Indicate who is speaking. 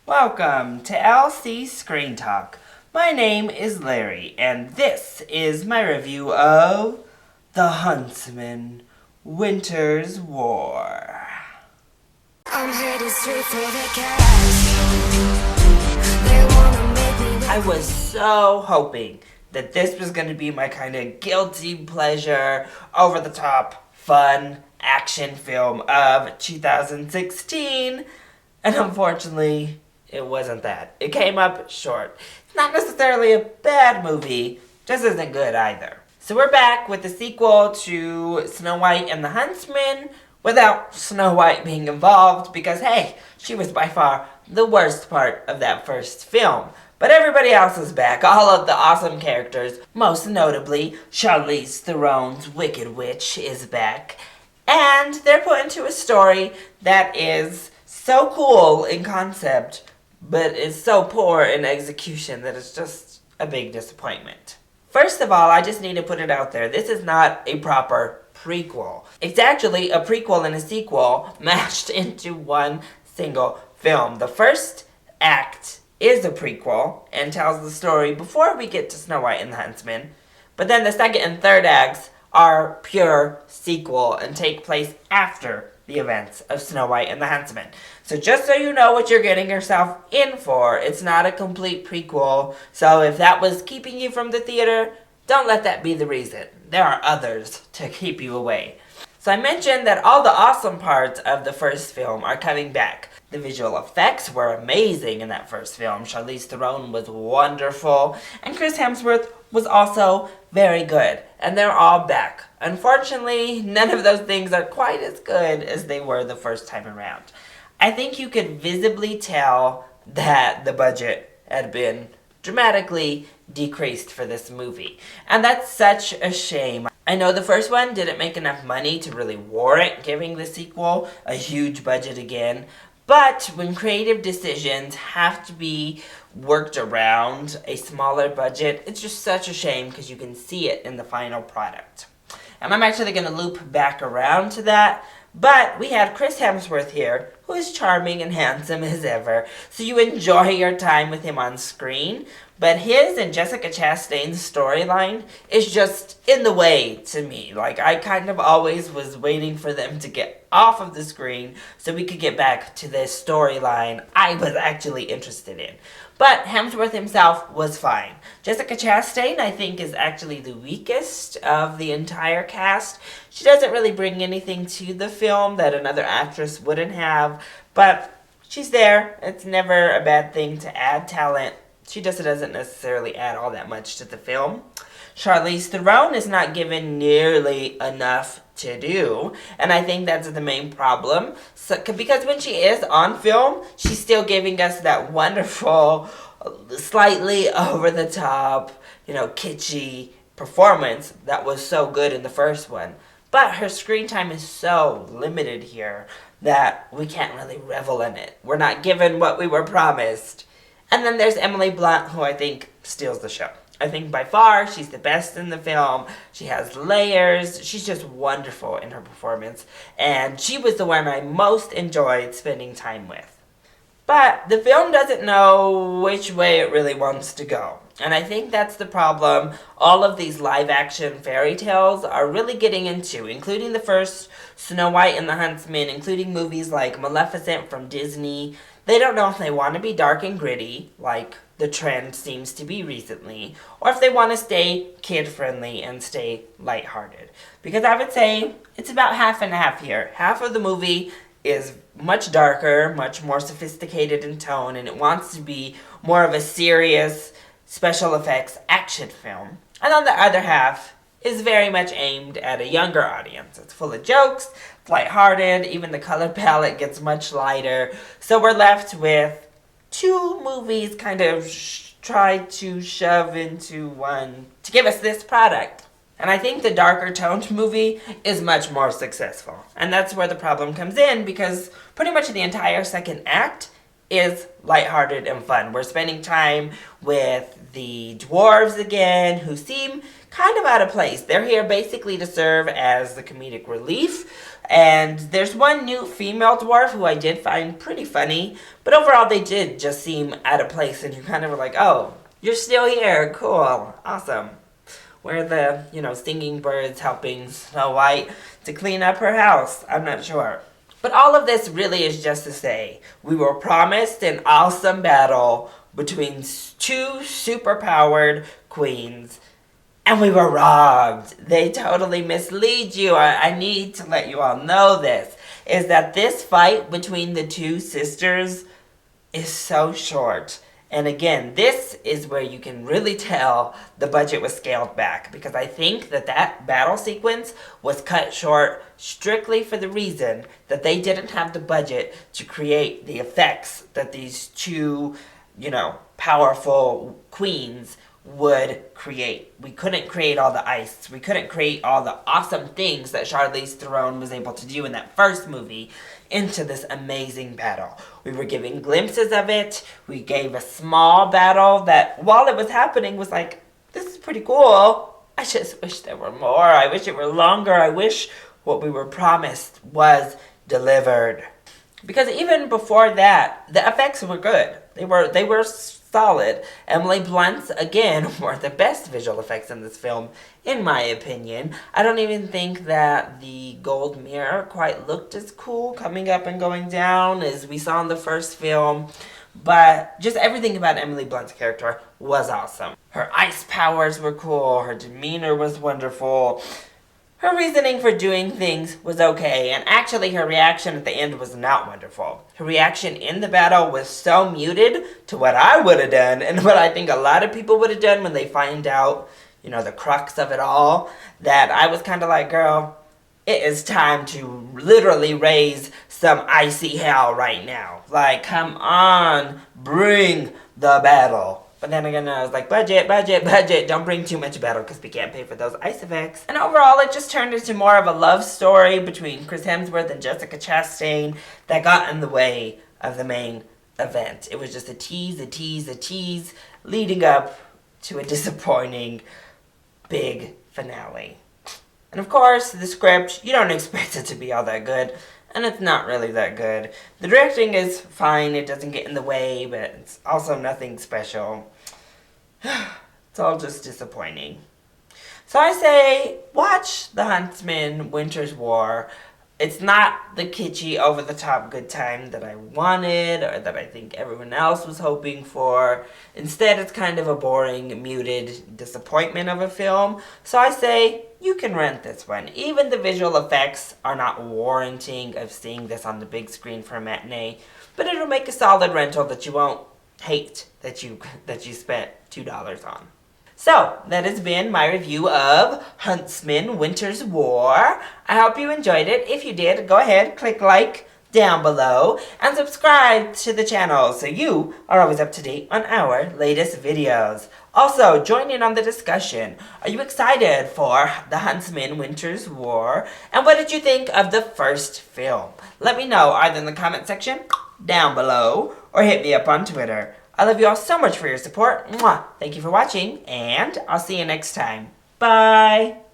Speaker 1: Welcome to LC Screen Talk. My name is Larry, and this is my review of The Huntsman, Winter's War. I'm headed straight for the cash. I was so hoping that this was going to be my kind of guilty pleasure, over-the-top, fun action film of 2016, and unfortunately, it wasn't that. It came up short. It's not necessarily a bad movie, just isn't good either. So we're back with the sequel to Snow White and the Huntsman without Snow White being involved because, hey, she was by far the worst part of that first film. But everybody else is back, all of the awesome characters, most notably Charlize Theron's Wicked Witch is back. And they're put into a story that is so cool in concept, but is so poor in execution that it's just a big disappointment. First of all, I just need to put it out there. This is not a proper prequel. It's actually a prequel and a sequel mashed into one single film. The first act is a prequel and tells the story before we get to Snow White and the Huntsman. But then the second and third acts are pure sequel and take place after the events of Snow White and the Huntsman. So just so you know what you're getting yourself in for, it's not a complete prequel. So if that was keeping you from the theater, don't let that be the reason. There are others to keep you away. So I mentioned that all the awesome parts of the first film are coming back. The visual effects were amazing in that first film. Charlize Theron was wonderful. And Chris Hemsworth was also very good. And they're all back. Unfortunately, none of those things are quite as good as they were the first time around. I think you could visibly tell that the budget had been dramatically decreased for this movie. And that's such a shame. I know the first one didn't make enough money to really warrant giving the sequel a huge budget again. But when creative decisions have to be worked around a smaller budget, it's just such a shame because you can see it in the final product. And I'm actually going to loop back around to that. But we had Chris Hemsworth here, who is charming and handsome as ever. So you enjoy your time with him on screen. But his and Jessica Chastain's storyline is just in the way to me. Like, I kind of always was waiting for them to get off of the screen so we could get back to this storyline I was actually interested in. But Hemsworth himself was fine. Jessica Chastain, I think, is actually the weakest of the entire cast. She doesn't really bring anything to the film that another actress wouldn't have, but she's there. It's never a bad thing to add talent. She just doesn't necessarily add all that much to the film. Charlize Theron is not given nearly enough to do, and I think that's the main problem. So, because when she is on film, she's still giving us that wonderful, slightly over-the-top, kitschy performance that was so good in the first one. But her screen time is so limited here that we can't really revel in it. We're not given what we were promised. And then there's Emily Blunt, who I think steals the show. I think by far she's the best in the film. She has layers. She's just wonderful in her performance. And she was the one I most enjoyed spending time with. But the film doesn't know which way it really wants to go. And I think that's the problem all of these live-action fairy tales are really getting into, including the first Snow White and the Huntsman, including movies like Maleficent from Disney. They don't know if they want to be dark and gritty, like the trend seems to be recently, or if they want to stay kid-friendly and stay lighthearted. Because I would say it's about half and half here. Half of the movie is much darker, much more sophisticated in tone, and it wants to be more of a serious special effects action film. And on the other half is very much aimed at a younger audience. It's full of jokes, it's lighthearted, even the color palette gets much lighter. So we're left with two movies kind of tried to shove into one to give us this product. And I think the darker toned movie is much more successful. And that's where the problem comes in, because pretty much the entire second act is lighthearted and fun. We're spending time with the dwarves again, who seem kind of out of place. They're here basically to serve as the comedic relief. And there's one new female dwarf who I did find pretty funny. But overall, they did just seem out of place. And you kind of were like, oh, you're still here. Cool. Awesome. Where are the, singing birds helping Snow White to clean up her house? I'm not sure. But all of this really is just to say, we were promised an awesome battle between two superpowered queens, and we were robbed. They totally mislead you. I need to let you all know this, is that this fight between the two sisters is so short. And again, this is where you can really tell the budget was scaled back, because I think that battle sequence was cut short strictly for the reason that they didn't have the budget to create the effects that these two, powerful queens would create. We couldn't create all the ice. We couldn't create all the awesome things that Charlize Theron was able to do in that first movie into this amazing battle. We were giving glimpses of it. We gave a small battle that, while it was happening, was like, this is pretty cool. I just wish there were more. I wish it were longer. I wish what we were promised was delivered. Because even before that, the effects were good. They were solid. Emily Blunt's, again, were the best visual effects in this film, in my opinion. I don't even think that the gold mirror quite looked as cool coming up and going down as we saw in the first film. But just everything about Emily Blunt's character was awesome. Her ice powers were cool. Her demeanor was wonderful. Her reasoning for doing things was okay, and actually her reaction at the end was not wonderful. Her reaction in the battle was so muted to what I would have done, and what I think a lot of people would have done when they find out, the crux of it all, that I was kind of like, girl, it is time to literally raise some icy hell right now. Like, come on, bring the battle. But then again, I was like, budget, don't bring too much battle because we can't pay for those ice effects. And overall, it just turned into more of a love story between Chris Hemsworth and Jessica Chastain that got in the way of the main event. It was just a tease, leading up to a disappointing big finale. And of course, the script, you don't expect it to be all that good. And it's not really that good. The directing is fine, it doesn't get in the way, but it's also nothing special. It's all just disappointing. So I say, watch The Huntsman, Winter's War. It's not the kitschy, over-the-top good time that I wanted, or that I think everyone else was hoping for. Instead, it's kind of a boring, muted disappointment of a film. So I say, you can rent this one. Even the visual effects are not warranting of seeing this on the big screen for a matinee, but it'll make a solid rental that you won't hate that you spent $2 on. So, that has been my review of Huntsman, Winter's War. I hope you enjoyed it. If you did, go ahead, click like down below, and subscribe to the channel so you are always up to date on our latest videos. Also, join in on the discussion. Are you excited for The Huntsman, Winter's War? And what did you think of the first film? Let me know either in the comment section down below or hit me up on Twitter. I love you all so much for your support. Mwah! Thank you for watching, and I'll see you next time. Bye!